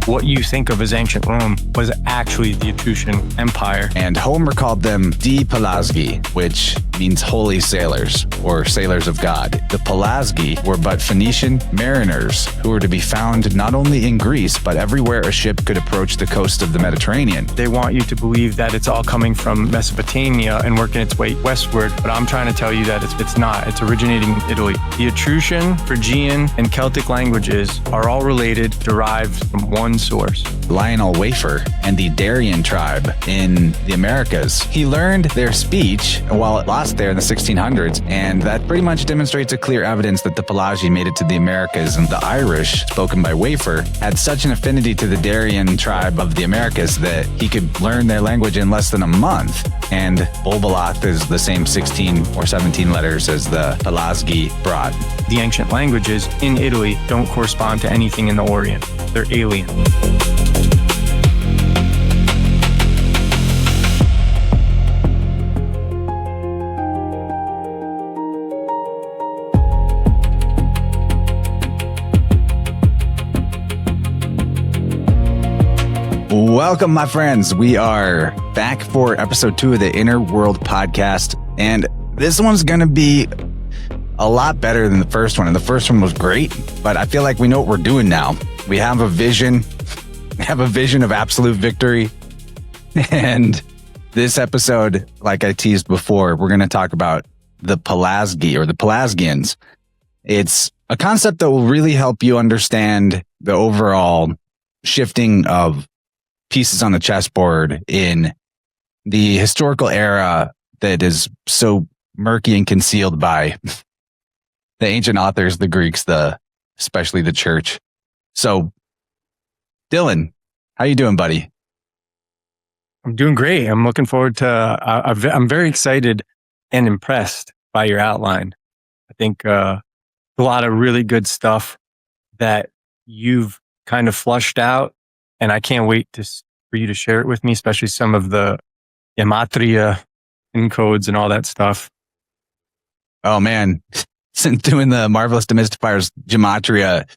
what you think of as ancient Rome was actually the Etruscan Empire. And Homer called them di Pelasgi, which means holy sailors or sailors of God. The Pelasgi were but Phoenician mariners who were to be found not only in Greece, but everywhere a ship could approach the coast of the Mediterranean. They want you to believe that it's all coming from Mesopotamia and working its way westward, but I'm trying to tell you that it's not. It's originating in Italy. The Etruscan, Phrygian, and Celtic languages are all related, derived from one source. Lionel Wafer and the Darien tribe in the Americas. He learned their speech while lost there in the 1600s, and that pretty much demonstrates a clear evidence that the Pelagi made it to the Americas, and the Irish, spoken by Wafer, had such an affinity to the Darien tribe of the Americas that he could learn their language in less than a month. And Bulbulath is the same 16 or 17 letters as the Pelasgi brought. The ancient languages in Italy don't correspond to anything in the Orient. They're alien. Welcome, my friends. We are back for episode 2 of the Inner World podcast, and this one's going to be a lot better than the first one. And the first one was great, but I feel like we know what we're doing now. We have a vision. We have a vision of absolute victory. And this episode, like I teased before, we're going to talk about the Pelasgi or the Pelasgians. It's a concept that will really help you understand the overall shifting of pieces on the chessboard in the historical era that is so murky and concealed by the ancient authors, the Greeks, especially the church. So, Dylan, how you doing, buddy? I'm doing great. I'm looking forward to, I'm very excited and impressed by your outline. I think a lot of really good stuff that you've kind of flushed out, and I can't wait for you to share it with me, especially some of the Gematria encodes and all that stuff. Oh man, since doing the Marvelous Demystifiers, Gematria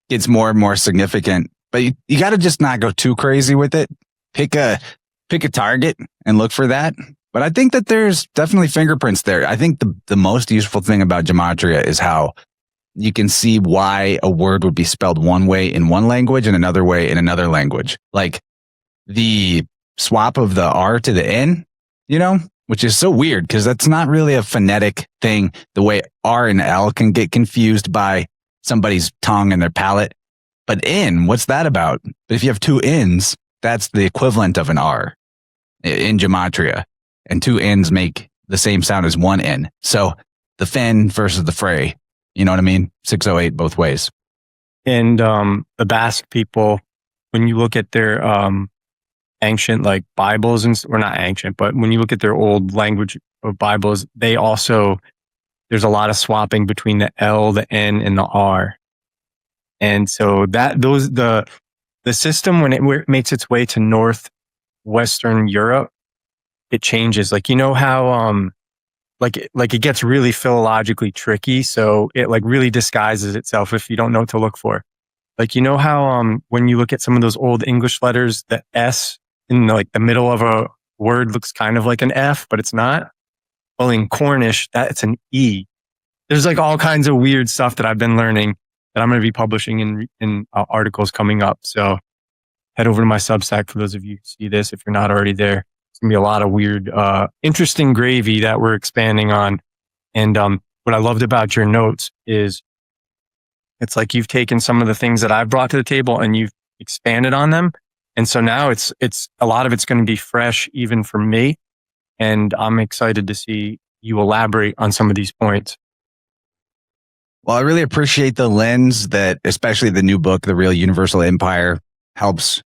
gets more and more significant, but you got to just not go too crazy with it. Pick a target and look for that. But I think that there's definitely fingerprints there. I think the most useful thing about Gematria is how you can see why a word would be spelled one way in one language and another way in another language. Like the swap of the R to the N, which is so weird because that's not really a phonetic thing. The way R and L can get confused by somebody's tongue and their palate. But N, what's that about? But if you have two N's, that's the equivalent of an R in Gematria. And two N's make the same sound as one N. So the fen versus the fray. You know what I mean? 608 both ways. And the Basque people, when you look at their ancient Bibles, or not ancient, but when you look at their old language of Bibles, there's a lot of swapping between the L, the N, and the R. And so the system, when it makes its way to northwestern Europe, it changes. How it gets really philologically tricky. So it really disguises itself if you don't know what to look for. How when you look at some of those old English letters, the S in the middle of a word looks kind of like an F, but it's not. Well, in Cornish, it's an E. There's all kinds of weird stuff that I've been learning that I'm going to be publishing in articles coming up. So head over to my Substack for those of you who see this if you're not already there. It's going to be a lot of weird, interesting gravy that we're expanding on. And what I loved about your notes is it's you've taken some of the things that I've brought to the table and you've expanded on them. And so now it's a lot of it's going to be fresh even for me. And I'm excited to see you elaborate on some of these points. Well, I really appreciate the lens that, especially the new book, The Real Universal Empire, helps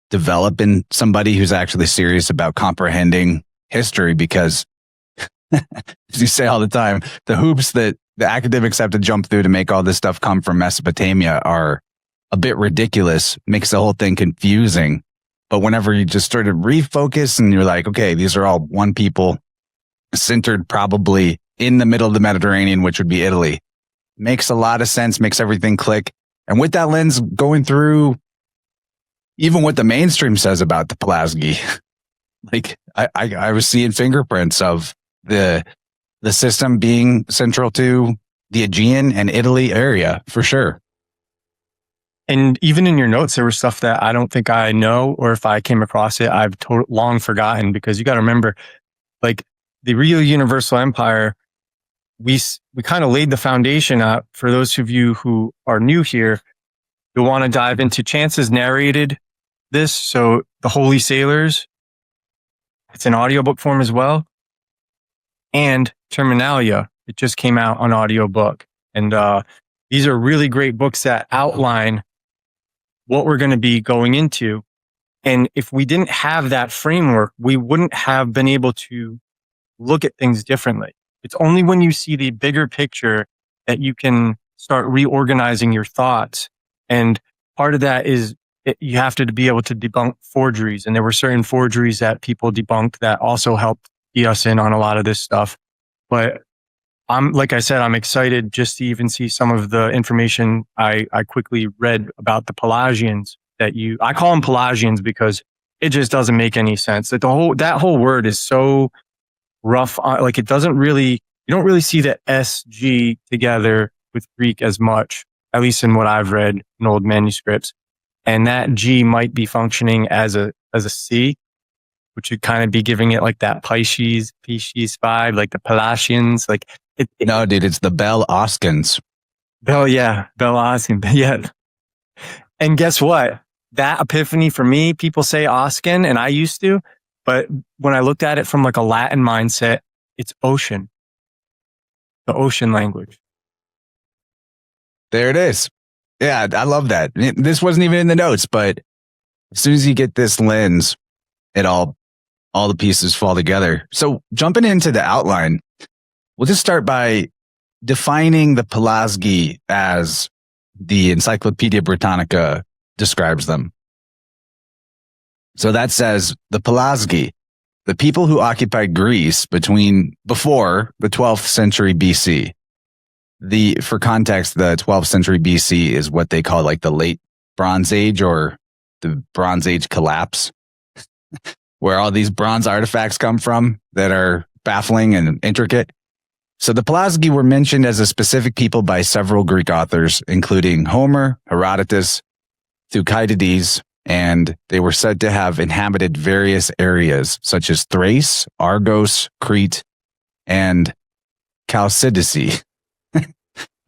develop in somebody who's actually serious about comprehending history, because as you say all the time, the hoops that the academics have to jump through to make all this stuff come from Mesopotamia are a bit ridiculous, makes the whole thing confusing. But whenever you just sort of refocus and you're like, okay, these are all one people centered probably in the middle of the Mediterranean, which would be Italy, makes a lot of sense, makes everything click. And with that lens going through even what the mainstream says about the Pelasgi. Like I was seeing fingerprints of the system being central to the Aegean and Italy area for sure. And even in your notes, there was stuff that I don't think I know, or if I came across it, I've long forgotten, because you got to remember, like the real Universal Empire, we kind of laid the foundation up for those of you who are new here. You'll want to dive into Chance's narrated this. So the Holy Sailors, it's an audiobook form as well. And Terminalia, it just came out on audiobook. And these are really great books that outline what we're going to be going into. And if we didn't have that framework, we wouldn't have been able to look at things differently. It's only when you see the bigger picture that you can start reorganizing your thoughts. And part of that is you have to be able to debunk forgeries. And there were certain forgeries that people debunked that also helped key us in on a lot of this stuff. But like I said, I'm excited just to even see some of the information I quickly read about the Pelagians I call them Pelagians because it just doesn't make any sense. That that whole word is so rough. Like it doesn't really, you don't really see the SG together with Greek as much, at least in what I've read in old manuscripts. And that G might be functioning as a C, which would kind of be giving it like that Pisces vibe, like the Pelagians. Like no, dude, it's the Bell Oskins. Bell Oskin. Yeah. And guess what? That Epiphany for me, people say Oskin, and I used to, but when I looked at it from like a Latin mindset, it's ocean, the ocean language. There it is. Yeah, I love that. This wasn't even in the notes, but as soon as you get this lens, it all the pieces fall together. So jumping into the outline, we'll just start by defining the Pelasgi as the Encyclopedia Britannica describes them. So that says the Pelasgi, the people who occupied Greece before the 12th century BC. For context, the 12th century BC is what they call like the late Bronze Age or the Bronze Age collapse, where all these bronze artifacts come from that are baffling and intricate. So the Pelasgi were mentioned as a specific people by several Greek authors, including Homer, Herodotus, Thucydides, and they were said to have inhabited various areas such as Thrace, Argos, Crete, and Chalcidice.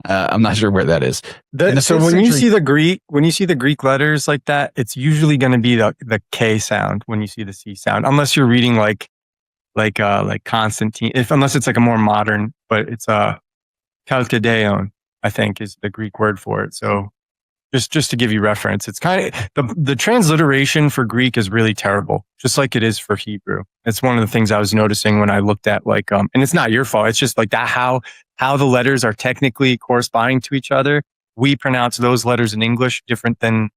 I'm not sure where that is. So when you see the Greek letters like that, it's usually going to be the K sound when you see the C sound, unless you're reading like Constantine, unless it's like a more modern, but it's Chalcedeion, I think is the Greek word for it. So just to give you reference, it's kind of the transliteration for Greek is really terrible, just like it is for Hebrew. It's one of the things I was noticing when I looked at and it's not your fault. It's just like that, how the letters are technically corresponding to each other. We pronounce those letters in English different than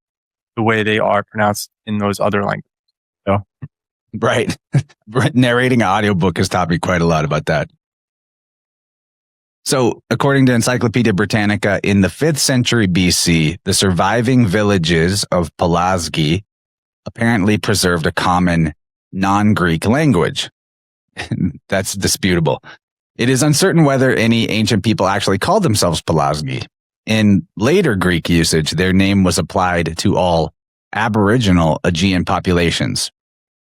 the way they are pronounced in those other languages. So. Right. Narrating an audiobook has taught me quite a lot about that. So, according to Encyclopedia Britannica, in the 5th century BC, the surviving villages of Pelasgi apparently preserved a common non-Greek language. That's disputable. It is uncertain whether any ancient people actually called themselves Pelasgi. In later Greek usage, their name was applied to all aboriginal Aegean populations.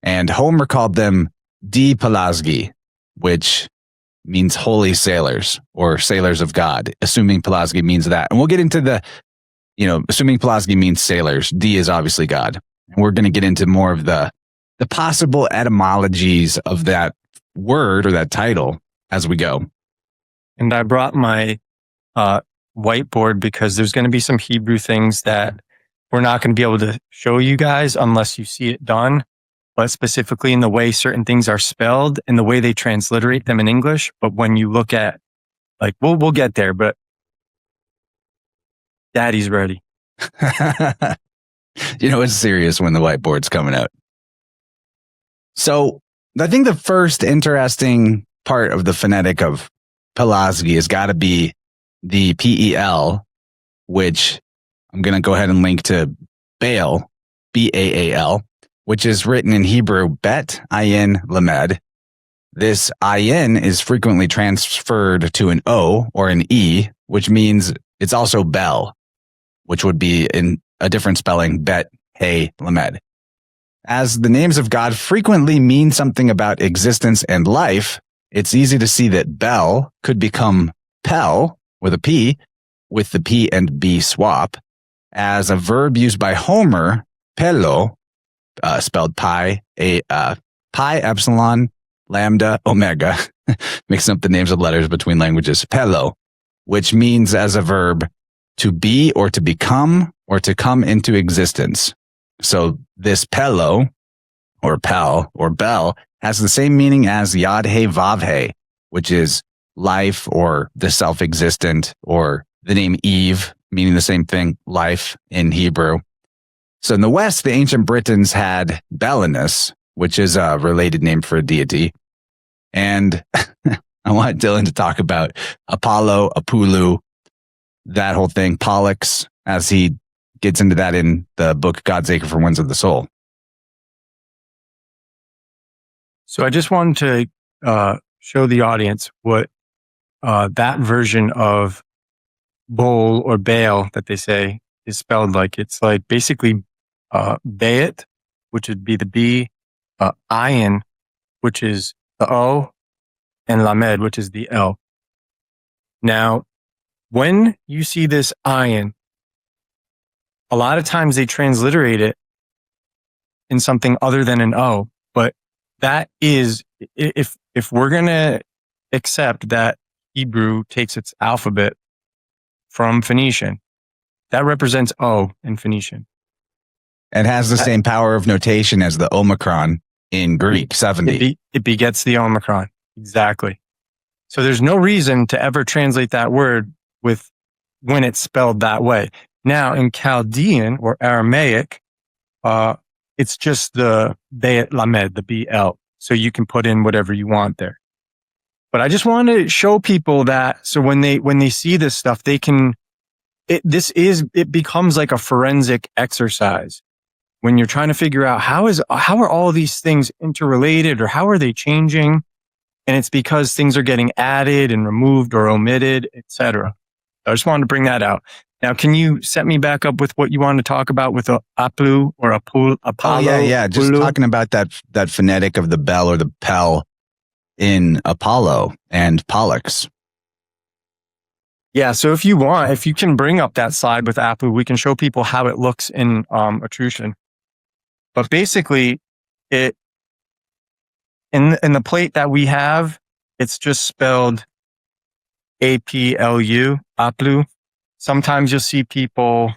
And Homer called them di Pelasgi, which means holy sailors or sailors of God, assuming Pelasgi means that. And we'll get into assuming Pelasgi means sailors, D is obviously God. And we're going to get into more of the possible etymologies of that word or that title as we go. And I brought my whiteboard because there's going to be some Hebrew things that we're not going to be able to show you guys unless you see it done. But specifically in the way certain things are spelled and the way they transliterate them in English. But when you look at, we'll get there, but Daddy's ready. It's serious when the whiteboard's coming out. So I think the first interesting part of the phonetic of Pelasgi has got to be the PEL, which I'm going to go ahead and link to Baal, Baal, which is written in Hebrew bet, ayin, lamed. This ayin is frequently transferred to an O or an E, which means it's also bel, which would be in a different spelling, bet, hey, lamed. As the names of God frequently mean something about existence and life, it's easy to see that bel could become pel with a P, with the P and B swap, as a verb used by Homer, pelo, spelled pi, pi epsilon, lambda, omega, mixing up the names of letters between languages, pelo, which means as a verb to be or to become or to come into existence. So this pelo, or pel, or bel, has the same meaning as yad he vav he, which is life or the self-existent, or the name Eve, meaning the same thing, life in Hebrew. So in the West, the ancient Britons had Belinus, which is a related name for a deity. And I want Dylan to talk about Apollo, Apulu, that whole thing, Pollux, as he gets into that in the book God's Acre for Winds of the Soul. So I just wanted to show the audience what that version of bowl or bail that they say is spelled like. It's like basically bayit, which would be the B, ayin, which is the O, and lamed, which is the L. Now, when you see this ayin, a lot of times they transliterate it in something other than an O, but that is, if we're going to accept that Hebrew takes its alphabet from Phoenician, that represents O in Phoenician. It has the same power of notation as the Omicron in Greek, 70. It begets the Omicron. Exactly. So there's no reason to ever translate that word with when it's spelled that way. Now, in Chaldean or Aramaic, it's just the Bayet Lamed, the BL. So you can put in whatever you want there. But I just want to show people that so when they see this stuff, they can, it becomes like a forensic exercise when you're trying to figure out how are all these things interrelated or how are they changing? And it's because things are getting added and removed or omitted, etc. I just wanted to bring that out. Now, can you set me back up with what you wanted to talk about with a aplu or Apollo? Oh, yeah. Just talking about that phonetic of the bell or the pel in Apollo and Pollux. Yeah, so if you want, if you can bring up that slide with aplu, we can show people how it looks in Etruscan. But basically, it in the plate that we have, it's just spelled APLU, aplu. Sometimes you'll see people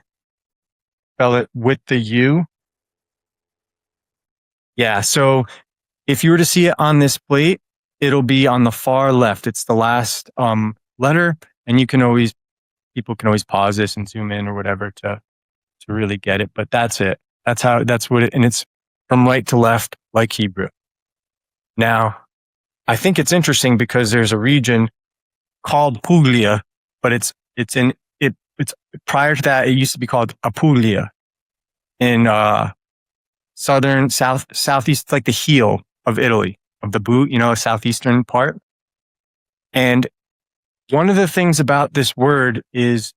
spell it with the U. Yeah, so if you were to see it on this plate, it'll be on the far left. It's the last letter, and people can always pause this and zoom in or whatever to really get it. But that's it. That's what it, and it's from right to left like Hebrew. Now, I think it's interesting because there's a region called Puglia, but it's prior to that, it used to be called Apulia in southeast, like the heel of Italy, of the boot, southeastern part. And one of the things about this word is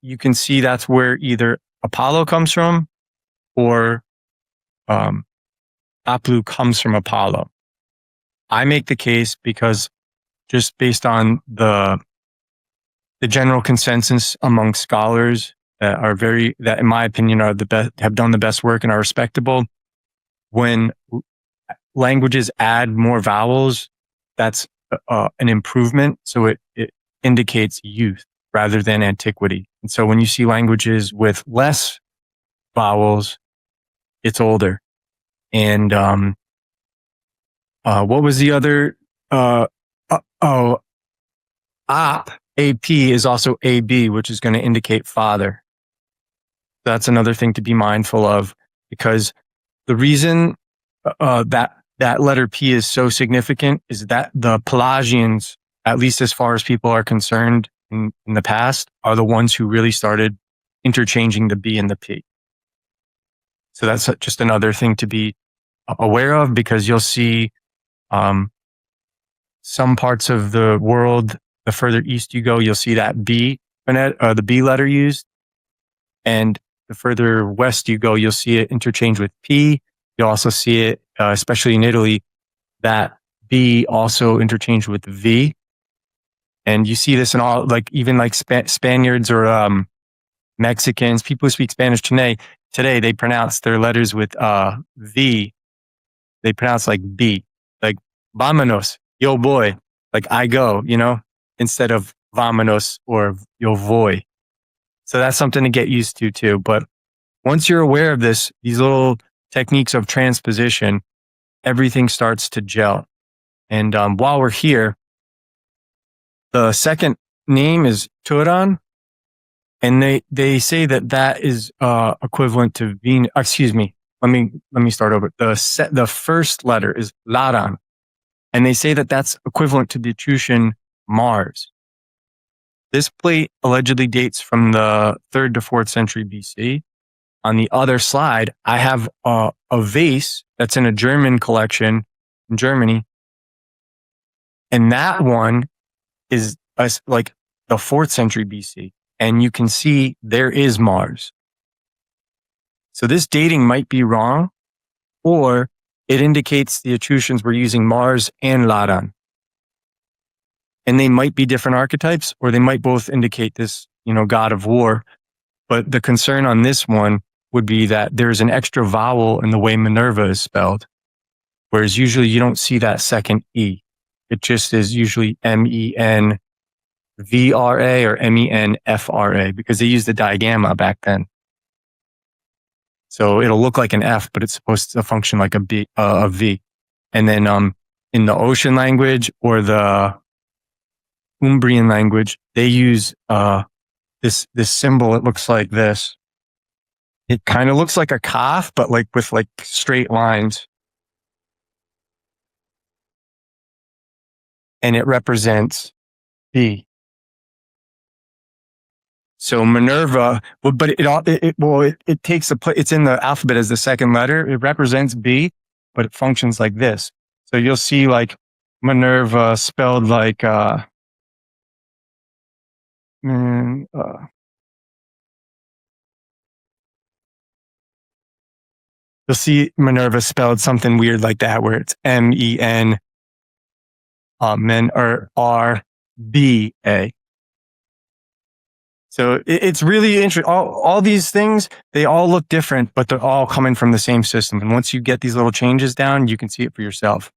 you can see that's where either Apollo comes from or Aplu comes from Apollo. I make the case because just based on the general consensus among scholars that in my opinion are the best, have done the best work and are respectable. When languages add more vowels, that's an improvement. So it indicates youth rather than antiquity. And so when you see languages with less vowels, it's older. And what was the other? AP is also AB, which is going to indicate father. That's another thing to be mindful of, because the reason that letter P is so significant is that the Pelagians, at least as far as people are concerned in the past, are the ones who really started interchanging the B and the P. So that's just another thing to be aware of, because you'll see some parts of the world, the further east you go, you'll see that B, the B letter used. And the further west you go, you'll see it interchanged with P. You'll also see it, especially in Italy, that B also interchanged with V. And you see this in all, like even like Spaniards or Mexicans, people who speak Spanish today, they pronounce their letters with V. They pronounce like B, like vámonos, yo voy, like I go, instead of vámonos or yo voy. So that's something to get used to too. But once you're aware of these little techniques of transposition, everything starts to gel. And while we're here, the second name is Turan, and they say that is equivalent to Venus. Excuse me. Let me start over. The first letter is Laran, and they say that that's equivalent to the Etruscan Mars. This plate allegedly dates from the 3rd to 4th century BC. On the other slide, I have a vase that's in a German collection in Germany, and that one is like the 4th century BC, and you can see there is Mars. So this dating might be wrong, or it indicates the Etruscans were using Mars and Laran. And they might be different archetypes, or they might both indicate this, god of war. But the concern on this one would be that there's an extra vowel in the way Minerva is spelled, whereas usually you don't see that second E. It just is usually MENVRA or MENFRA, because they used the digamma back then. So it'll look like an F, but it's supposed to function like a V. And then in the Ocean language or the Umbrian language, they use this symbol. It looks like this. It kind of looks like a kaf, but like with like straight lines. And it represents B. So Minerva, but it takes it's in the alphabet as the second letter. It represents B, but it functions like this. So you'll see like Minerva spelled like you'll see Minerva spelled something weird like that, where it's MEN men or RBA. So it's really interesting. All these things, they all look different, but they're all coming from the same system. And once you get these little changes down, you can see it for yourself.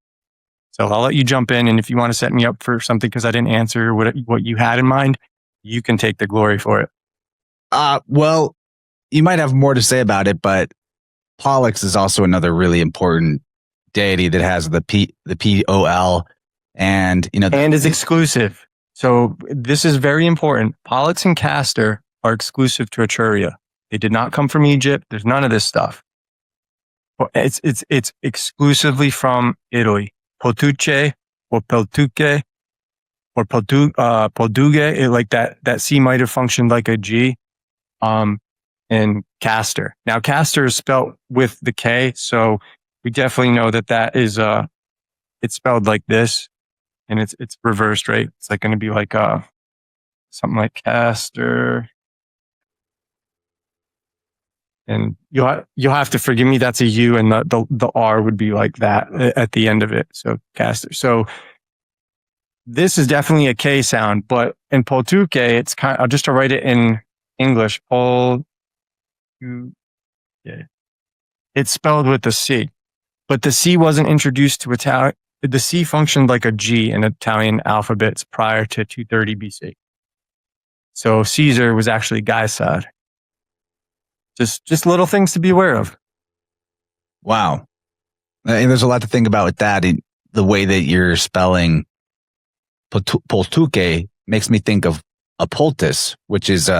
So I'll let you jump in, and if you want to set me up for something because I didn't answer what you had in mind, you can take the glory for it. Well, you might have more to say about it, but Pollux is also another really important deity that has the POL, and and is exclusive. So this is very important. Pollux and Castor are exclusive to Etruria. They did not come from Egypt. There's none of this stuff. It's exclusively from Italy. Potuce or Peltuque or Polduge, like that C might have functioned like a G. And Castor. Now Castor is spelled with the K, so we definitely know that is it's spelled like this, and it's reversed, right? It's like going to be like something like Castor. And you'll have to forgive me. That's a U, and the R would be like that at the end of it. So Castor. So this is definitely a K sound, but in Poltuque, it's just to write it in English. It's spelled with the C, but the C wasn't introduced to Italian. The C functioned like a G in Italian alphabets prior to 230 BC. So Caesar was actually Gaisad. Just little things to be aware of. Wow. And there's a lot to think about with that. The way that you're spelling Poltuque makes me think of a poultice, which is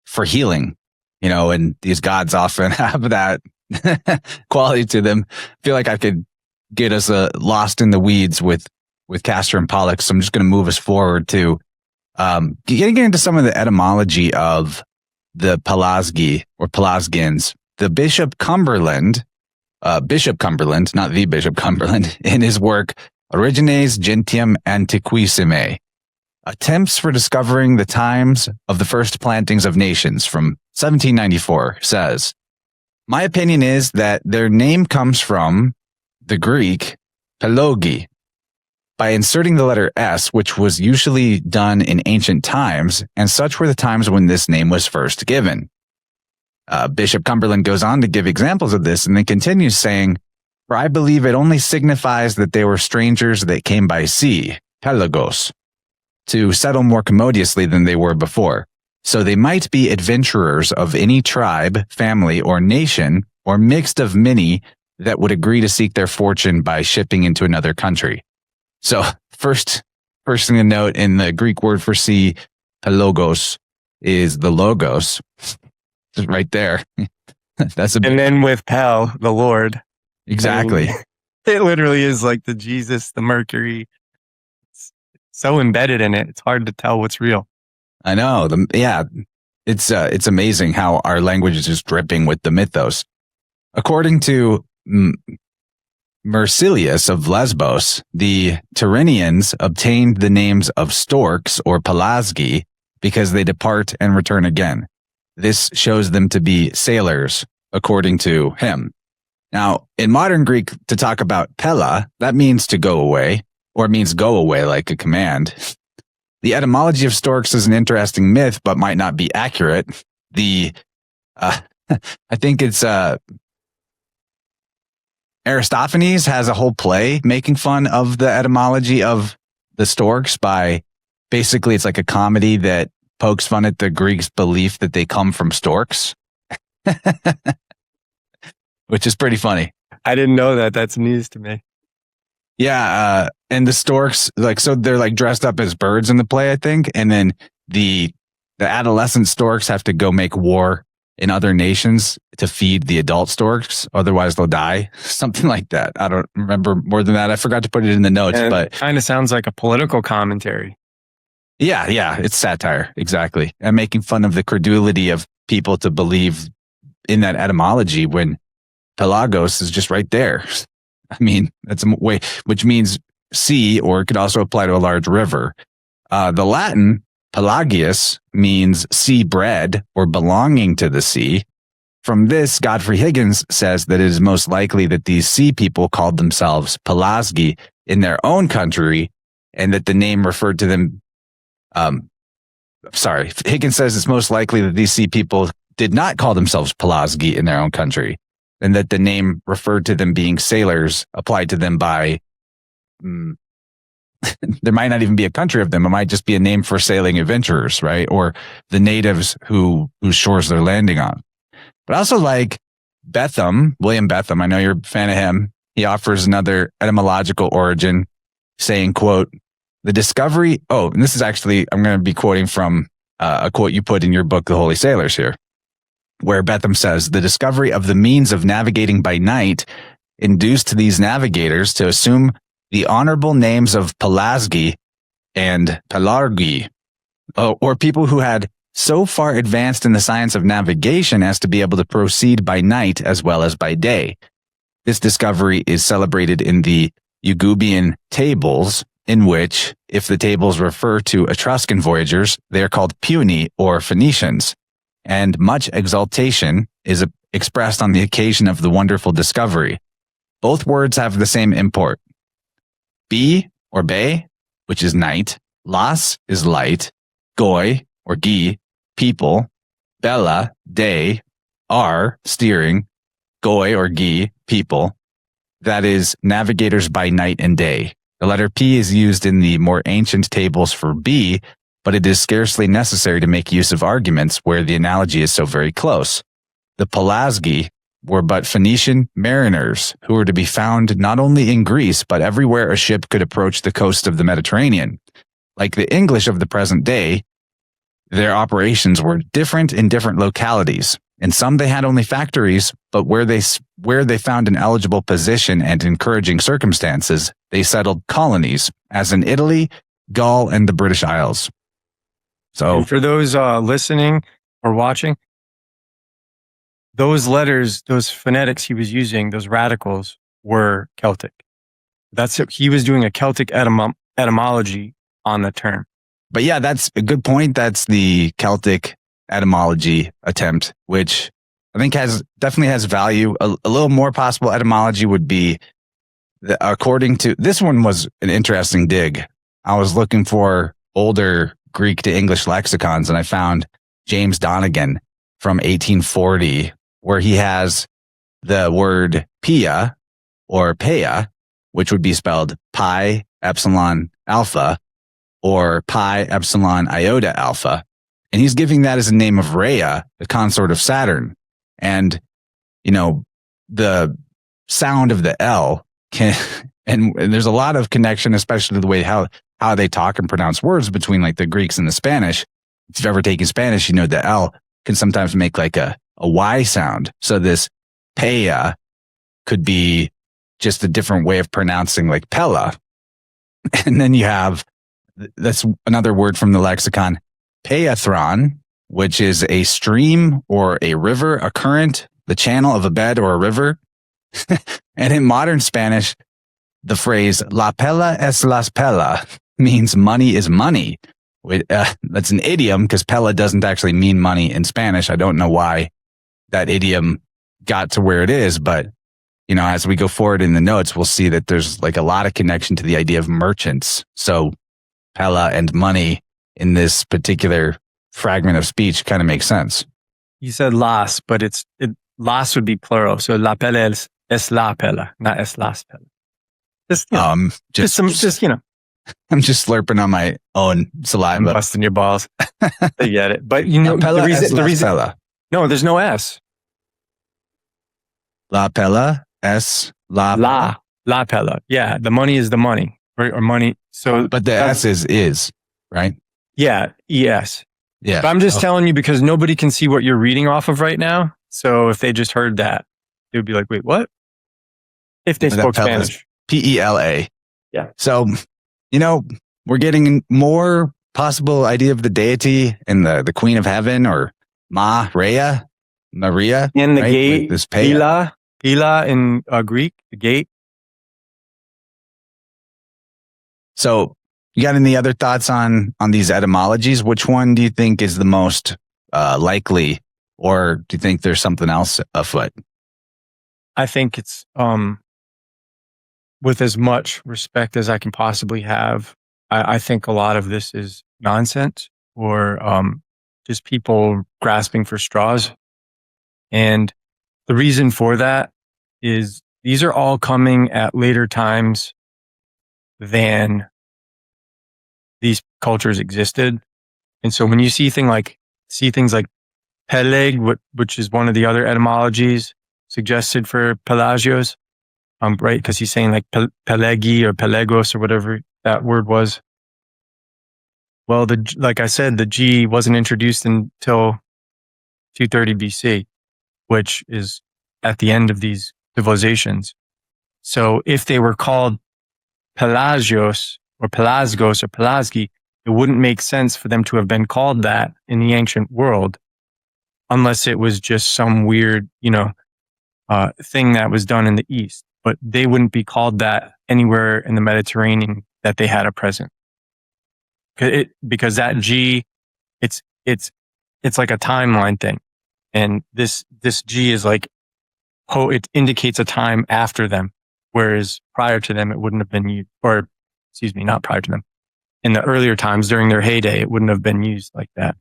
for healing, and these gods often have that quality to them. I feel like I could get us lost in the weeds with Castor and Pollux. So I'm just going to move us forward to getting into some of the etymology of the Pelasgi or Pelasgians. the Bishop Cumberland, not the Bishop Cumberland, in his work Origines Gentium Antiquissime, Attempts for Discovering the Times of the First Plantings of Nations from 1794, says, my opinion is that their name comes from the Greek pelogi, by inserting the letter S, which was usually done in ancient times, and such were the times when this name was first given. Bishop Cumberland goes on to give examples of this and then continues saying, for I believe it only signifies that they were strangers that came by sea, pelagos, to settle more commodiously than they were before. So they might be adventurers of any tribe, family, or nation, or mixed of many that would agree to seek their fortune by shipping into another country. So first thing to note in the Greek word for sea, pelagos, is the logos. Just right there. And then with Pel, the Lord. Exactly. I mean, it literally is like the Jesus, the Mercury. It's so embedded in it. It's hard to tell what's real. I know. It's amazing how our language is just dripping with the mythos. According to Mercilius of Lesbos, the Tyrians obtained the names of storks or pelasgi because they depart and return again. This shows them to be sailors, according to him. Now, in modern Greek, to talk about pela, that means to go away, or it means go away like a command. The etymology of storks is an interesting myth, but might not be accurate. I think it's Aristophanes has a whole play making fun of the etymology of the storks by basically it's like a comedy that pokes fun at the Greeks' belief that they come from storks. Which is pretty funny. I didn't know that. That's news to me. Yeah, and the storks, so they're dressed up as birds in the play, I think, and then the adolescent storks have to go make war in other nations to feed the adult storks, otherwise they'll die. Something like that. I don't remember more than that. I forgot to put it in the notes, and but it kind of sounds like a political commentary. Yeah, it's satire, exactly, and making fun of the credulity of people to believe in that etymology when Pelagos is just right there. I mean, that's a way, which means sea, or it could also apply to a large river. The Latin pelagius means sea bred or belonging to the sea. From this, Godfrey Higgins says that it is most likely that these sea people called themselves Pelasgi in their own country, and that the name referred to them. Higgins says it's most likely that these sea people did not call themselves Pelasgi in their own country, and that the name referred to them being sailors applied to them by, there might not even be a country of them. It might just be a name for sailing adventurers, right? Or the natives whose shores they're landing on. But I also like William Betham. I know you're a fan of him. He offers another etymological origin, saying, quote, the discovery, and this is actually, I'm going to be quoting from a quote you put in your book, The Holy Sailors here, where Betham says, the discovery of the means of navigating by night induced these navigators to assume the honorable names of Pelasgi and Pelargi, or people who had so far advanced in the science of navigation as to be able to proceed by night as well as by day. This discovery is celebrated in the Eugubian tables, in which, if the tables refer to Etruscan voyagers, they are called Puni or Phoenicians, and much exultation is expressed on the occasion of the wonderful discovery. Both words have the same import. Bi or bay, which is night, las is light, goi or gi, people, bella, day, are, steering, goi or gi, people, that is, navigators by night and day. The letter P is used in the more ancient tables for B, but it is scarcely necessary to make use of arguments where the analogy is so very close. The Pelasgi were but Phoenician mariners who were to be found not only in Greece, but everywhere a ship could approach the coast of the Mediterranean. Like the English of the present day, their operations were different in different localities. In some they had only factories, but where they found an eligible position and encouraging circumstances, they settled colonies, as in Italy, Gaul, and the British Isles. So, and for those listening or watching, those letters, those phonetics he was using, those radicals were Celtic. That's it. He was doing a Celtic etymology on the term. But yeah, that's a good point. That's the Celtic etymology attempt, which I think definitely has value. A little more possible etymology would be, according to this one was an interesting dig. I was looking for older Greek to English lexicons, and I found James Donegan from 1840, where he has the word pia or peia, which would be spelled pi epsilon alpha or pi epsilon iota alpha. And he's giving that as a name of Rhea, the consort of Saturn. And, the sound of the L can, and there's a lot of connection, especially the way how they talk and pronounce words between like the Greeks and the Spanish. If you've ever taken Spanish, the L can sometimes make like a Y sound. So this peia could be just a different way of pronouncing like Pella. And then you have, that's another word from the lexicon, peathron, which is a stream or a river, a current, the channel of a bed or a river. And in modern Spanish, the phrase la pela es las pela means money is money. That's an idiom because pela doesn't actually mean money in Spanish. I don't know why that idiom got to where it is, but as we go forward in the notes, we'll see that there's like a lot of connection to the idea of merchants. So pela and money in this particular fragment of speech kind of makes sense. You said las, but las would be plural. So la pela es la pela, not es las pela. I'm just slurping on my own saliva. I'm busting your balls. I get it. But the reason, no, there's no S. La pela es la pela. Yeah, the money is the money, right? Or money. So, but the S is right. Yeah. Yes. Yeah. But I'm just telling you because nobody can see what you're reading off of right now. So if they just heard that, they would be like, "Wait, what?" If they spoke Spanish. Pela. Yeah. So, we're getting more possible idea of the deity and the Queen of Heaven or Rhea, Maria. And the right? gate, this Pila in Greek, the gate. So you got any other thoughts on these etymologies? Which one do you think is the most likely, or do you think there's something else afoot? I think it's, with as much respect as I can possibly have, I think a lot of this is nonsense or just people grasping for straws. And the reason for that is these are all coming at later times than these cultures existed. And so when you see things like Peleg, which is one of the other etymologies suggested for Pelagios, right? Because he's saying like Pelegi or Pelegos or whatever that word was. Well, like I said, the G wasn't introduced until 230 BC, which is at the end of these civilizations. So if they were called Pelagios or Pelasgos or Pelasgi, it wouldn't make sense for them to have been called that in the ancient world, unless it was just some weird, thing that was done in the East. But they wouldn't be called that anywhere in the Mediterranean that they had a present. Because that G, it's like a timeline thing, and this G is like, it indicates a time after them, whereas prior to them it wouldn't have been used, or excuse me, not prior to them. In the earlier times during their heyday, it wouldn't have been used like that.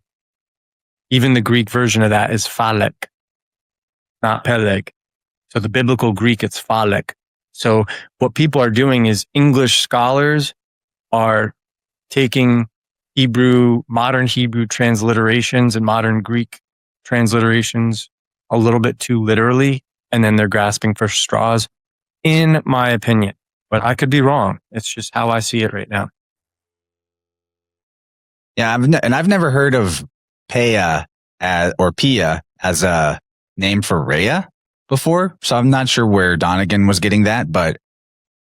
Even the Greek version of that is phalek, not peleg. So the biblical Greek, it's phalek. So what people are doing is English scholars are taking modern Hebrew transliterations and modern Greek transliterations a little bit too literally, and then they're grasping for straws, in my opinion. But I could be wrong. It's just how I see it right now. Yeah, I've never heard of Peia or Pia as a name for Rhea before, so I'm not sure where Donegan was getting that. But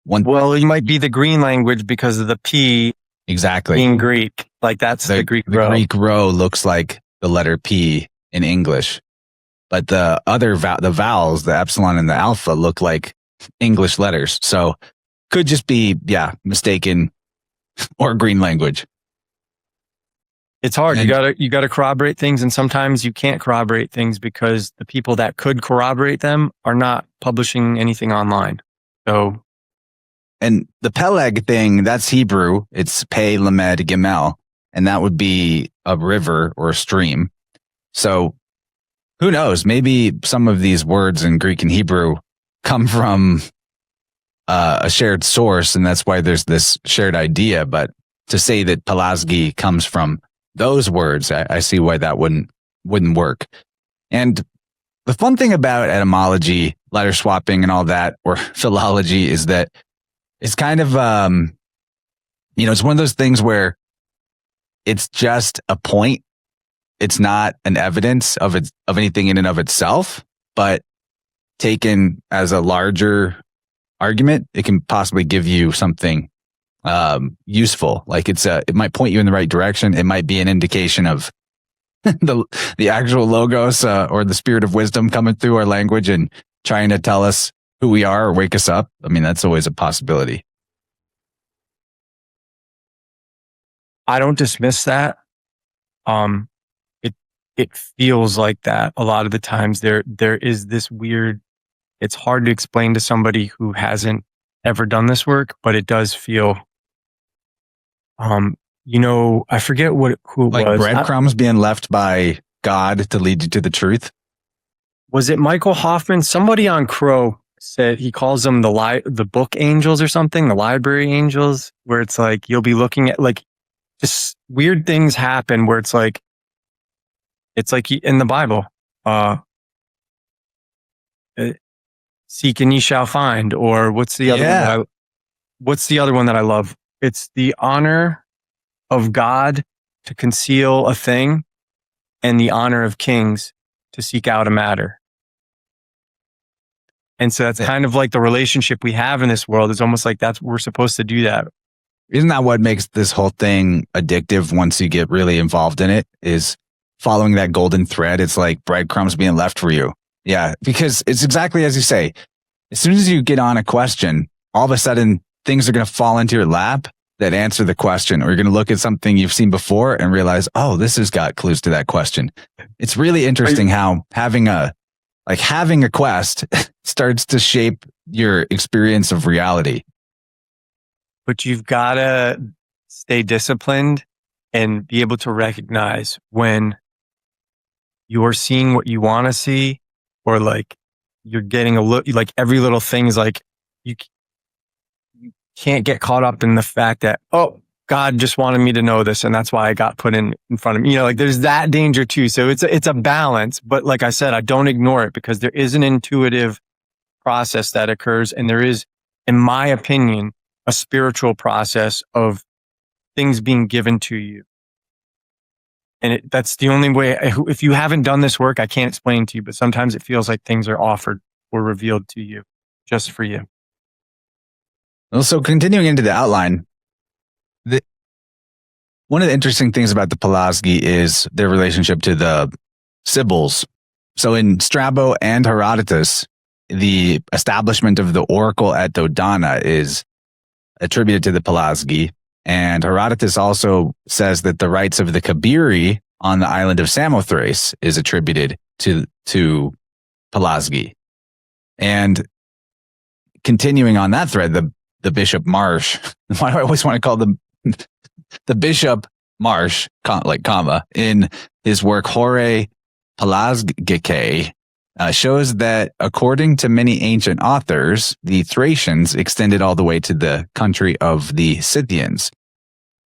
well, it might be the green language because of the P. Exactly. In Greek, like that's the Greek rho. The Greek rho looks like the letter P in English. but the other the vowels, the epsilon and the alpha, look like English letters. So could just be, mistaken or green language. It's hard. You gotta corroborate things, and sometimes you can't corroborate things because the people that could corroborate them are not publishing anything online. So, and the Peleg thing, that's Hebrew. It's Pe Lamed Gimel, and that would be a river or a stream. So who knows? Maybe some of these words in Greek and Hebrew come from a shared source, and that's why there's this shared idea. But to say that Pelasgi comes from those words, I see why that wouldn't work. And the fun thing about etymology, letter swapping and all that, or philology, is that it's kind of, it's one of those things where it's just a point. It's not an evidence of anything in and of itself, but taken as a larger argument, it can possibly give you something useful. Like it might point you in the right direction. It might be an indication of the actual logos or the spirit of wisdom coming through our language and trying to tell us who we are or wake us up. I mean, that's always a possibility. I don't dismiss that. It feels like that a lot of the times. There is this weird. It's hard to explain to somebody who hasn't ever done this work, but it does feel. I forget who it was. Like breadcrumbs being left by God to lead you to the truth. Was it Michael Hoffman? Somebody on Crow said he calls them the book angels or something, the library angels, where it's like you'll be looking at like just weird things happen where it's like in the Bible, seek and ye shall find, or what's the other what's the other one that I love? It's the honor of God to conceal a thing and the honor of kings to seek out a matter. And so that's kind of like the relationship we have in this world. It's almost like we're supposed to do that. Isn't that what makes this whole thing addictive once you get really involved in it, is following that golden thread? It's like breadcrumbs being left for you. Yeah, because it's exactly as you say. As soon as you get on a question, all of a sudden things are going to fall into your lap that answer the question, or you're going to look at something you've seen before and realize, oh, this has got clues to that question. It's really interesting how having a quest starts to shape your experience of reality. But you've got to stay disciplined and be able to recognize when you're seeing what you want to see, or like you're getting a look, like every little thing is like, you can't get caught up in the fact that, oh, God just wanted me to know this, and that's why I got put in front of me. Like there's that danger too. So it's a balance. But like I said, I don't ignore it because there is an intuitive process that occurs, and there is, in my opinion, a spiritual process of things being given to you. And that's the only way. If you haven't done this work, I can't explain to you, but sometimes it feels like things are offered or revealed to you just for you. Well, so continuing into the outline, one of the interesting things about the Pelasgi is their relationship to the Sibyls. So in Strabo and Herodotus, the establishment of the oracle at Dodona is attributed to the Pelasgi. And Herodotus also says that the rites of the Kabiri on the island of Samothrace is attributed to Pelasgi. And continuing on that thread, the Bishop Marsh, why do I always want to call them the Bishop Marsh, in his work Hore Pelasgicae, shows that according to many ancient authors, the Thracians extended all the way to the country of the Scythians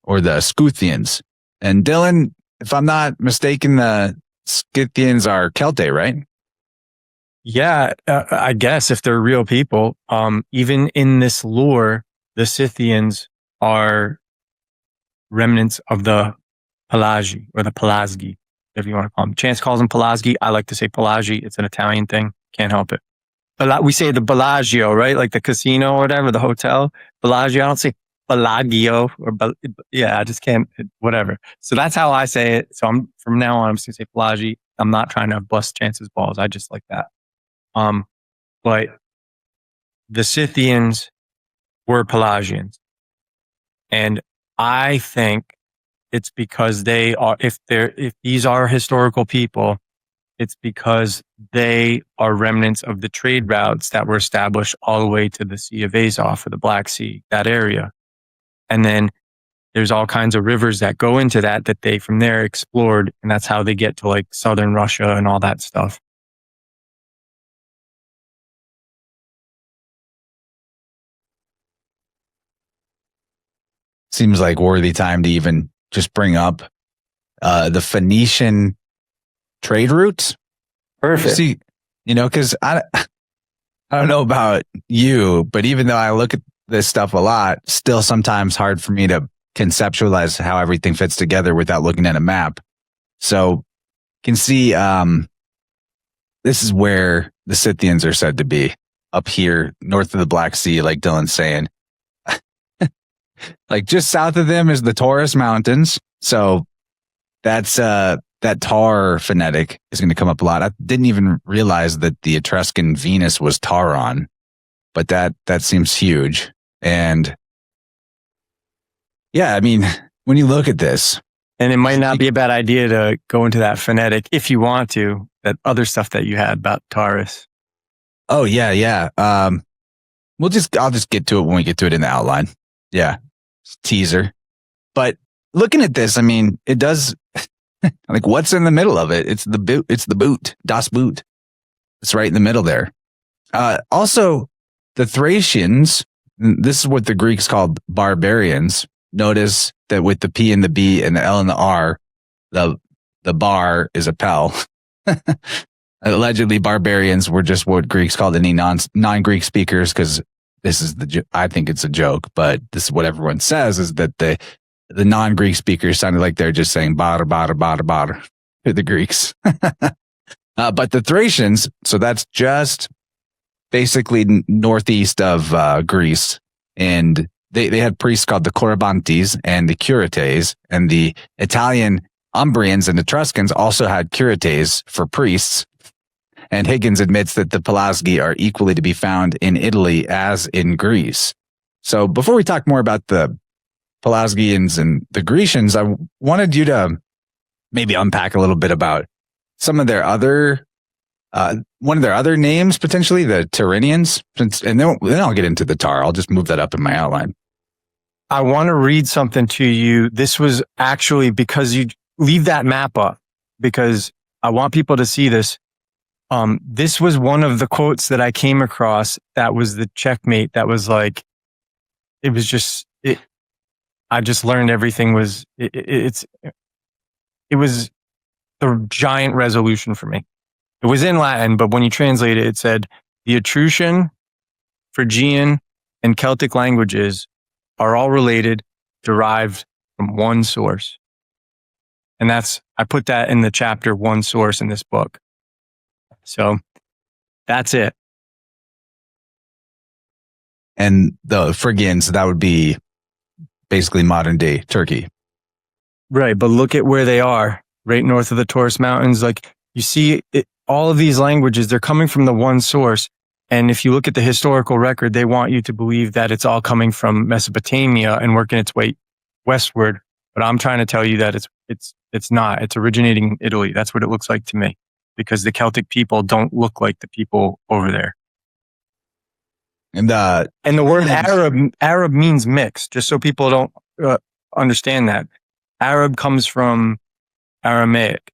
or the Scythians. And Dylan, if I'm not mistaken, the Scythians are Celtic, right? Yeah, I guess if they're real people. Even in this lore, the Scythians are remnants of the Pelagi or the Pelasgi, if you want to call them. Chance calls them Pelasgi. I like to say Pelagi. It's an Italian thing. Can't help it. We say the Bellagio, right? Like the casino or whatever, the hotel. Bellagio. I don't say Bellagio I just can't, whatever. So that's how I say it. So from now on, I'm just going to say Pelagi. I'm not trying to bust Chance's balls. I just like that. But the Scythians were Pelagians. And I think it's because they are, if these are historical people, it's because they are remnants of the trade routes that were established all the way to the Sea of Azov or the Black Sea, that area. And then there's all kinds of rivers that go into that they from there explored. And that's how they get to like southern Russia and all that stuff. Seems like worthy time to even just bring up the Phoenician trade routes. Perfect. See, because I don't know about you, but even though I look at this stuff a lot, still sometimes hard for me to conceptualize how everything fits together without looking at a map. So can see this is where the Scythians are said to be, up here north of the Black Sea, like Dylan's saying. Like just south of them is the Taurus Mountains. So that's that tar phonetic is going to come up a lot. I didn't even realize that the Etruscan Venus was Taron, but that seems huge. And yeah, I mean, when you look at this, and it might not be a bad idea to go into that phonetic if you want to, that other stuff that you had about Taurus. Oh yeah. I'll just get to it when we get to it in the outline. Yeah. Teaser. But looking at this, I mean, it does like what's in the middle of it? It's the boot. Das Boot. It's right in the middle there. Also, the Thracians, this is what the Greeks called barbarians. Notice that with the P and the B and the L and the R, the bar is a pel. Allegedly, barbarians were just what Greeks called any non-Greek speakers, because this is I think it's a joke, but this is what everyone says, is that the non-Greek speakers sounded like they're just saying bar to the Greeks. But the Thracians, so that's just basically northeast of Greece, and they had priests called the Corybantes and the Curates, and the Italian Umbrians and Etruscans also had Curates for priests. And Higgins admits that the Pelasgi are equally to be found in Italy as in Greece. So before we talk more about the Pelasgians and the Grecians, I wanted you to maybe unpack a little bit about some of their other, one of their other names, potentially, the Tyrrhenians. And then I'll get into the tar. I'll just move that up in my outline. I want to read something to you. This was actually because you leave that map up, because I want people to see this. This was one of the quotes that I came across. That was the Checkmate. That was like, it was just, I just learned everything was, it was the giant resolution for me. It was in Latin, but when you translate it, it said the Etruscan, Phrygian, and Celtic languages are all related, derived from one source. And I put that in the chapter one source in this book. So that's it. And the Phrygians, that would be basically modern day Turkey. Right. But look at where they are, right north of the Taurus Mountains. Like you see it, all of these languages, they're coming from the one source. And if you look at the historical record, they want you to believe that it's all coming from Mesopotamia and working its way westward. But I'm trying to tell you that it's not. It's originating in Italy. That's what it looks like to me, because the Celtic people don't look like the people over there. And the word Arab means mixed, just so people don't understand that. Arab comes from Aramaic.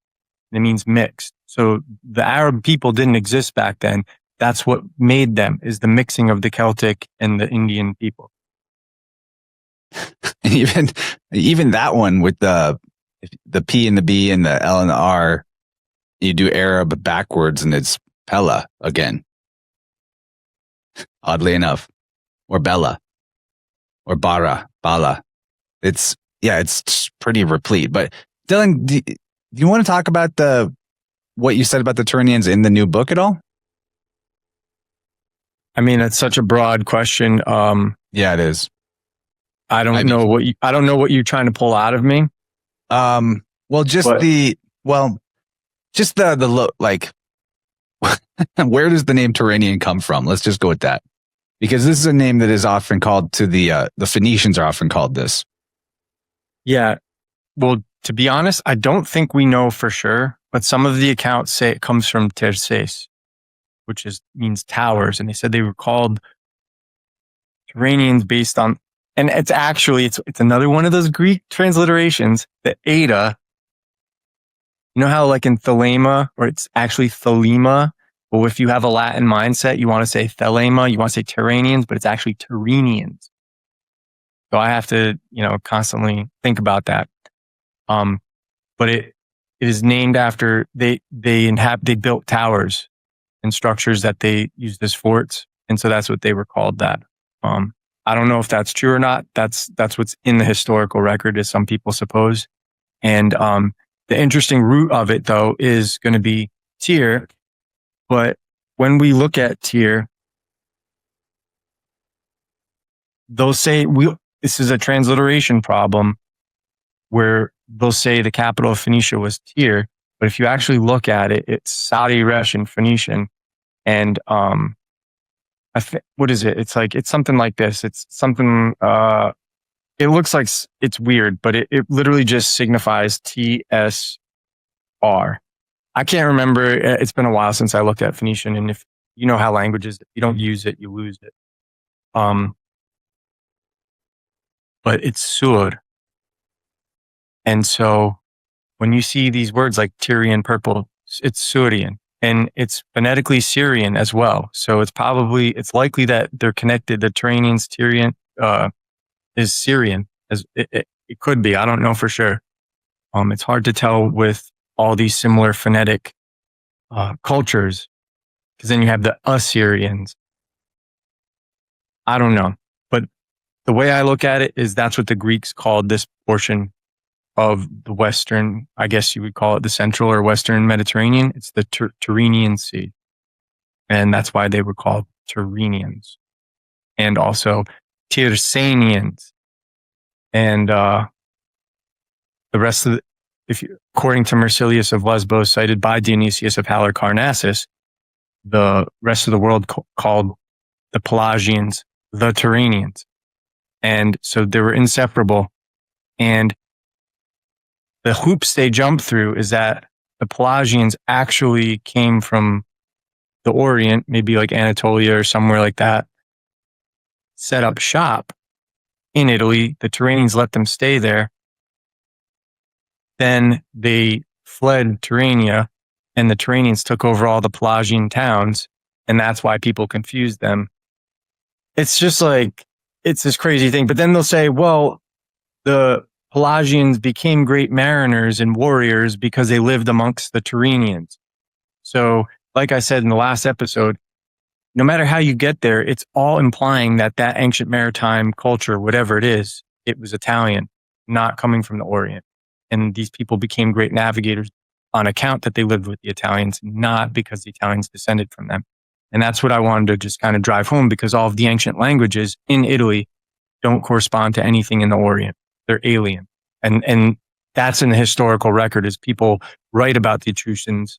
It means mixed. So the Arab people didn't exist back then. That's what made them, is the mixing of the Celtic and the Indian people. Even that one with the P and the B and the L and the R, you do Arab backwards and it's Pella again. Oddly enough. Or Bella. Or Bala. It's pretty replete. But Dylan, do you want to talk about what you said about the Tyrrhenians in the new book at all? I mean, it's such a broad question. Yeah, it is. I don't know what you're trying to pull out of me. Well, just like, where does the name Turanian come from? Let's just go with that. Because this is a name that is often called to the Phoenicians are often called this. Yeah. Well, to be honest, I don't think we know for sure, but some of the accounts say it comes from terces, which means towers. And they said they were called Turanians based on, and it's actually, it's another one of those Greek transliterations, the eta. You know how like in thelema, or it's actually thelema, but if you have a Latin mindset, you want to say thelema, you want to say Turanians, but it's actually Tyrrhenians. So I have to, constantly think about that. But it is named after they built towers and structures that they used as forts, and so that's what they were called. That I don't know if that's true or not. That's what's in the historical record, as some people suppose. And the interesting root of it, though, is going to be Tyr. But when we look at Tyr, they'll say this is a transliteration problem, where they'll say the capital of Phoenicia was Tyr, but if you actually look at it, it's Sadi Resh in Phoenician. And what is it? It's something like this. It's something, it looks like it's weird, but it literally just signifies TSR. I can't remember. It's been a while since I looked at Phoenician, and if you know how languages, if you don't use it, you lose it. But it's Sur. And so when you see these words like Tyrian purple, it's Surian, and it's phonetically Syrian as well. So it's likely that they're connected. The Turanians, Tyrian, is Syrian, as it could be. I don't know for sure. It's hard to tell with all these similar phonetic cultures, because then you have the Assyrians. I don't know. But the way I look at it is that's what the Greeks called this portion of the Western, I guess you would call it the Central or Western Mediterranean. It's the Tyrrhenian Sea. And that's why they were called Tyrrhenians. And also Tyrsanians. And the rest of according to Marsilius of Lesbos, cited by Dionysius of Halicarnassus, the rest of the world called the Pelagians the Tyrrhenians. And so they were inseparable. And the hoops they jump through is that the Pelagians actually came from the Orient, maybe like Anatolia or somewhere like that, set up shop in Italy. The Tyrrhenians let them stay there. Then they fled Tyrrhenia, and the Tyrrhenians took over all the Pelagian towns, and that's why people confused them. It's just like, it's this crazy thing. But then they'll say, well, the Pelagians became great mariners and warriors because they lived amongst the Tyrrhenians. So, like I said in the last episode, no matter how you get there, it's all implying that ancient maritime culture, whatever it is, it was Italian, not coming from the Orient. And these people became great navigators on account that they lived with the Italians, not because the Italians descended from them. And that's what I wanted to just kind of drive home, because all of the ancient languages in Italy don't correspond to anything in the Orient. They're alien. And that's in the historical record, as people write about the Etruscans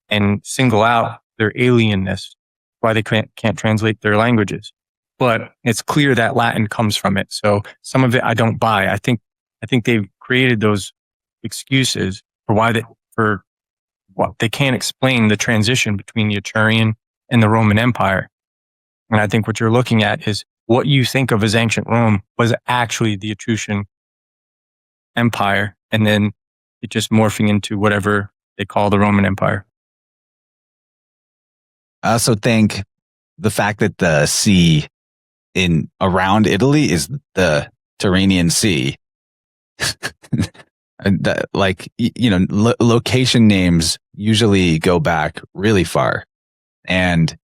and single out their alienness, why they can't translate their languages. But it's clear that Latin comes from it. So some of it I don't buy. I think they've created those excuses for why they can't explain the transition between the Etrurian and the Roman Empire. And I think what you're looking at is what you think of as ancient Rome was actually the Etruscan Empire, and then it just morphing into whatever they call the Roman Empire. I also think the fact that the sea around Italy is the Tyrrhenian Sea. Location names usually go back really far. And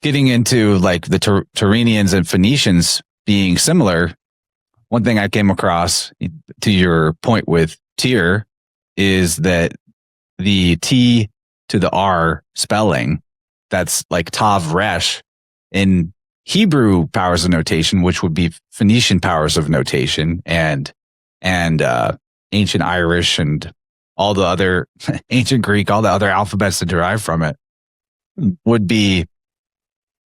getting into like the Tyrrhenians and Phoenicians being similar, one thing I came across to your point with Tyr is that the T to the R spelling, that's like Tav Resh in Hebrew powers of notation, which would be Phoenician powers of notation, and ancient Irish and all the other ancient Greek, all the other alphabets that derive from it would be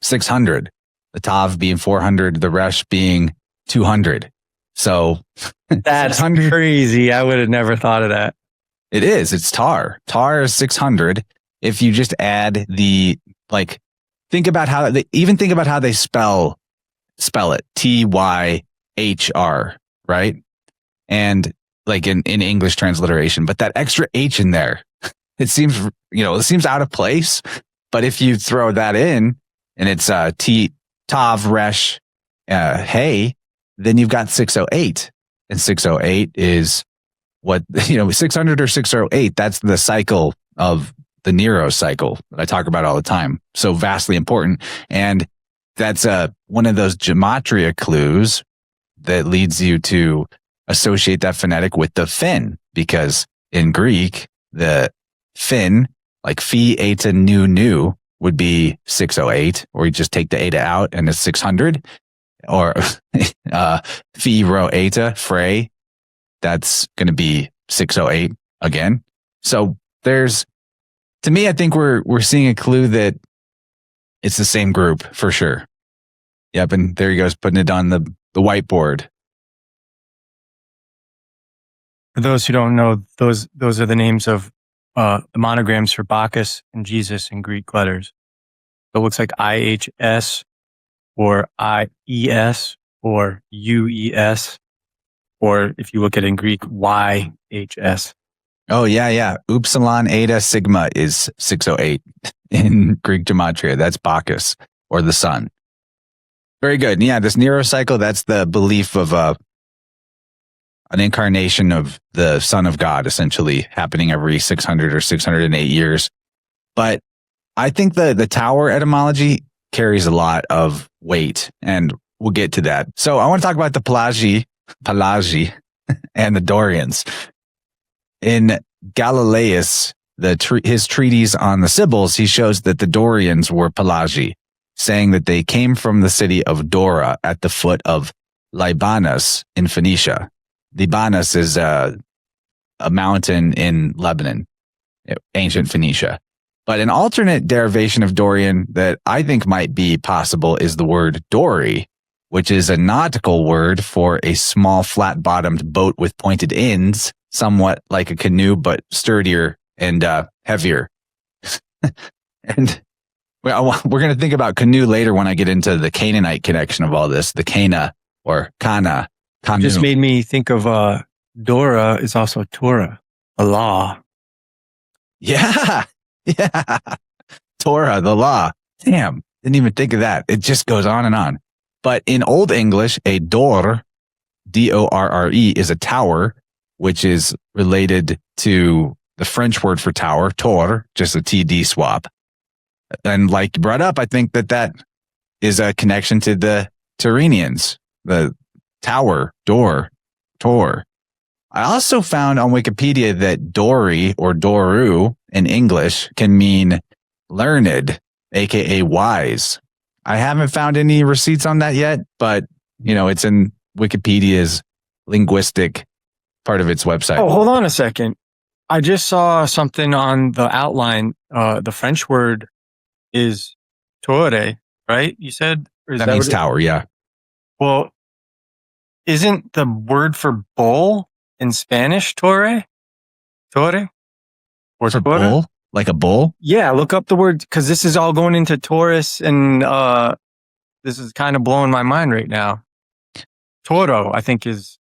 600. The Tav being 400, the Resh being 200. So that's crazy. I would have never thought of that. It is. It's tar. Tar is 600. If you just add the, like, think about how they spell it. Tyhr, right? And like in English transliteration, but that extra H in there, it seems out of place. But if you throw that in and it's Tav, Resh, Hey, then you've got 608. And 608 is what, 600 or 608. That's the cycle of the Nero cycle that I talk about all the time. So vastly important. And that's one of those gematria clues that leads you to associate that phonetic with the fin, because in Greek, the fin, like phi, eta, nu, would be 608, or you just take the eta out and it's 600, or phi, rho, eta, frey, that's going to be 608 again. So to me, I think we're seeing a clue that it's the same group for sure. Yep, and there he goes, putting it on the whiteboard. For those who don't know, those are the names of the monograms for Bacchus and Jesus in Greek letters. So it looks like IHS or IES or UES, or if you look at it in Greek, YHS. Oh, yeah. Upsilon, eta, sigma is 608 in Greek gematria. That's Bacchus, or the sun. Very good. Yeah, this Nero cycle, that's the belief of an incarnation of the Son of God, essentially happening every 600 or 608 years. But I think the tower etymology carries a lot of weight, and we'll get to that. So I want to talk about the Pelagi, and the Dorians. In Galileus, his treatise on the Sibyls, he shows that the Dorians were Pelagi, saying that they came from the city of Dora at the foot of Libanus in Phoenicia. Libanus is a mountain in Lebanon, ancient Phoenicia. But an alternate derivation of Dorian that I think might be possible is the word dory, which is a nautical word for a small flat-bottomed boat with pointed ends, somewhat like a canoe, but sturdier and heavier. And we're going to think about canoe later when I get into the Canaanite connection of all this, the Cana or Kana. Canoe. Just made me think of Dora is also Torah, a law. Yeah. Torah, the law. Damn, didn't even think of that. It just goes on and on. But in Old English, a dor, D-O-R-R-E, is a tower, which is related to the French word for tower, tor, just a TD swap. And like you brought up, I think that is a connection to the Tyranians, the tower, door, tor. I also found on Wikipedia that dory or doru in English can mean learned, aka wise. I haven't found any receipts on that yet, but it's in Wikipedia's linguistic part of its website. Oh, hold on a second. I just saw something on the outline. The French word is torre, right? You said? Or that means tower, yeah. Well, isn't the word for bowl in Spanish torre? Torre? Or for bull? Like a bull? Yeah, look up the word, because this is all going into Taurus, and this is kind of blowing my mind right now. Toro, I think, is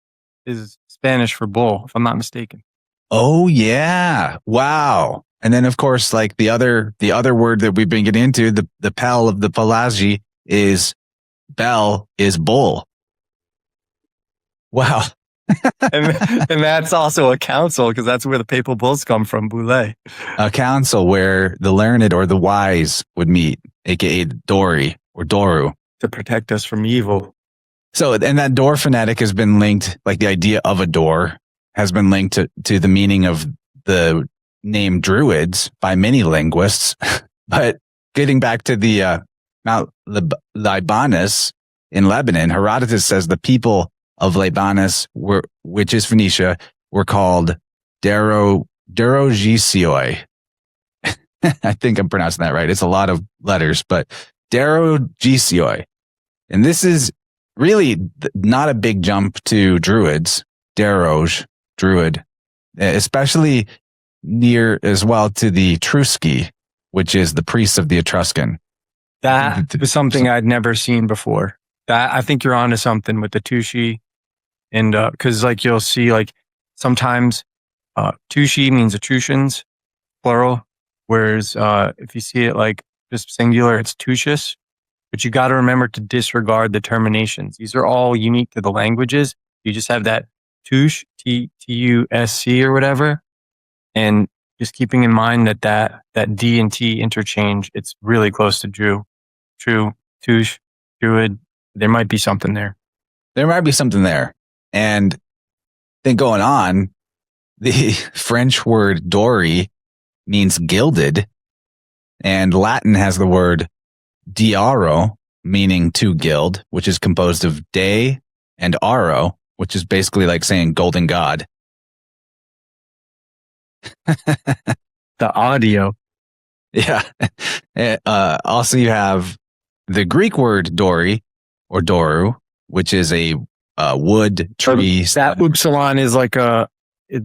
Spanish for bull, if I'm not mistaken. Oh, yeah. Wow. And then, of course, like the other word that we've been getting into, the pel of the Pelagi is bell is bull. Wow. and that's also a council, because that's where the papal bulls come from, boule. A council where the learned or the wise would meet, aka Dori or Doru. To protect us from evil. So, and that door phonetic has been linked, like the idea of a door has been linked to the meaning of the name Druids by many linguists. But getting back to the Mount Libanus in Lebanon, Herodotus says the people of Libanus, which is Phoenicia, were called Daro Derogesioi. I think I'm pronouncing that right. It's a lot of letters, but Derogesioi. And this is really not a big jump to druids. Deroge, druid, especially near as well to the Trusci, which is the priests of the Etruscan. That was something I'd never seen before. That I think you're onto something with the Tusci, and because like you'll see like sometimes Tusci means Etruscans, plural, whereas if you see it like just singular, it's Tucius. But you got to remember to disregard the terminations. These are all unique to the languages. You just have that Tush, T-U-S-C or whatever, and just keeping in mind that D and T interchange, it's really close to True, Tush, Druid. There might be something there. There might be something there. And then going on, the French word Dori means gilded, and Latin has the word diaro, meaning to gild, which is composed of de and aro, which is basically like saying golden god. The audio. Yeah. Also, you have the Greek word Dori or Doru, which is a wood tree. That upsilon is like a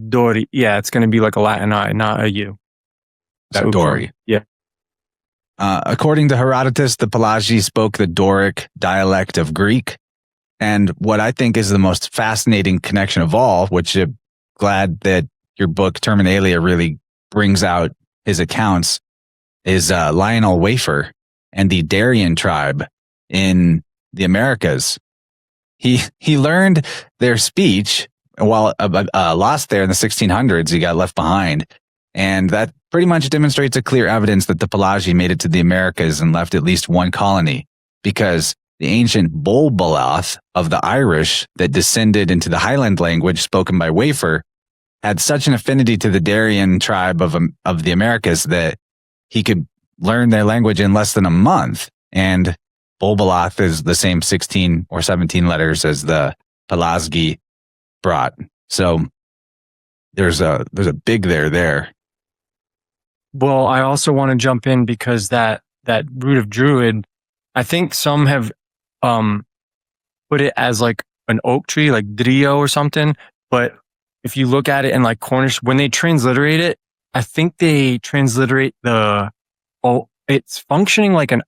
Dori. Yeah, it's going to be like a Latin I, not a U. That Dori. Yeah. According to Herodotus, the Pelagi spoke the Doric dialect of Greek. And what I think is the most fascinating connection of all, which I'm glad that your book Terminalia really brings out his accounts, is Lionel Wafer and the Darien tribe in the Americas. He learned their speech while lost there in the 1600s. He got left behind. And that pretty much demonstrates a clear evidence that the Pelagi made it to the Americas and left at least one colony, because the ancient Bolbalath of the Irish that descended into the Highland language spoken by Wafer had such an affinity to the Darien tribe of the Americas that he could learn their language in less than a month. And Bolbalath is the same 16 or 17 letters as the Pelasgi brought. So there's a big there. Well, I also want to jump in because that root of druid, I think some have put it as like an oak tree, like Drio or something. But if you look at it in like Cornish, when they transliterate it, I think they transliterate it's functioning like an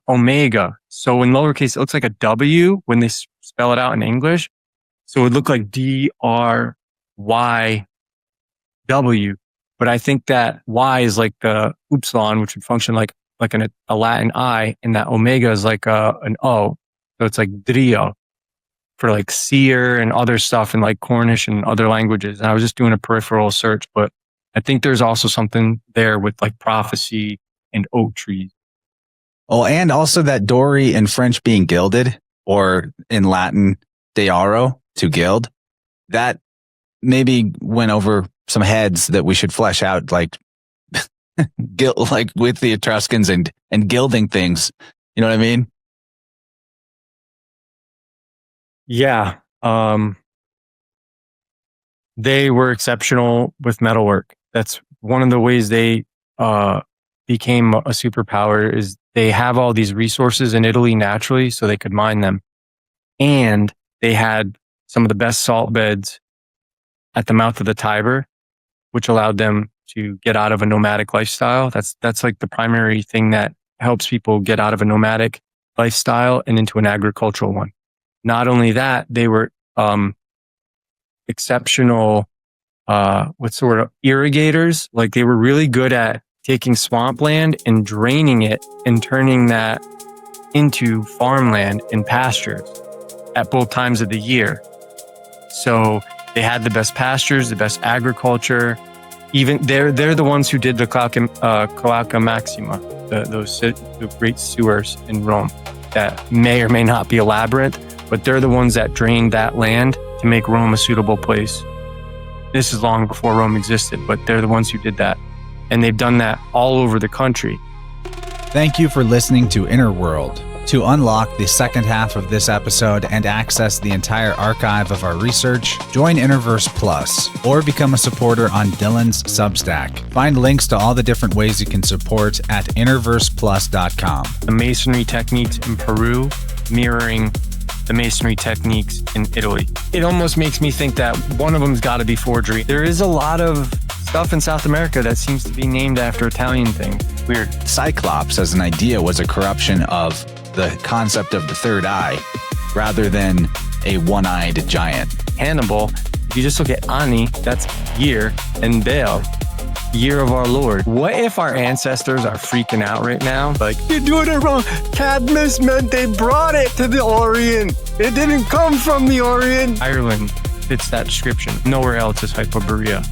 omega. So in lowercase, it looks like a W when they spell it out in English. So it would look like DRYW. But I think that Y is like the upsilon, which would function like a Latin I, and that omega is like an O. So it's like Drio for like seer and other stuff in like Cornish and other languages. And I was just doing a peripheral search, but I think there's also something there with like prophecy and oak trees. Oh, and also that Dori in French being gilded, or in Latin, dearo, to gild, that maybe went over some heads that we should flesh out, like like with the Etruscans and gilding things. You know what I mean? Yeah. They were exceptional with metalwork. That's one of the ways they became a superpower, is they have all these resources in Italy naturally, so they could mine them. And they had some of the best salt beds at the mouth of the Tiber, which allowed them to get out of a nomadic lifestyle. That's like the primary thing that helps people get out of a nomadic lifestyle and into an agricultural one. Not only that, they were exceptional irrigators. Like they were really good at taking swampland and draining it and turning that into farmland and pastures at both times of the year. So they had the best pastures, the best agriculture. Even they're the ones who did the Cloaca Maxima, the great sewers in Rome that may or may not be a labyrinth, but they're the ones that drained that land to make Rome a suitable place. This is long before Rome existed, but they're the ones who did that. And they've done that all over the country. Thank you for listening to Inner World. To unlock the second half of this episode and access the entire archive of our research, join Interverse Plus or become a supporter on Dylan's Substack. Find links to all the different ways you can support at interverseplus.com. The masonry techniques in Peru mirroring the masonry techniques in Italy. It almost makes me think that one of them's got to be forgery. There is a lot of stuff in South America that seems to be named after Italian things. Weird. Cyclops as an idea was a corruption of the concept of the third eye rather than a one-eyed giant. Hannibal, if you just look at Ani, that's year, and Baal, year of our Lord. What if our ancestors are freaking out right now? Like, you're doing it wrong. Cadmus meant they brought it to the Orient. It didn't come from the Orient. Ireland fits that description. Nowhere else is Hyperborea.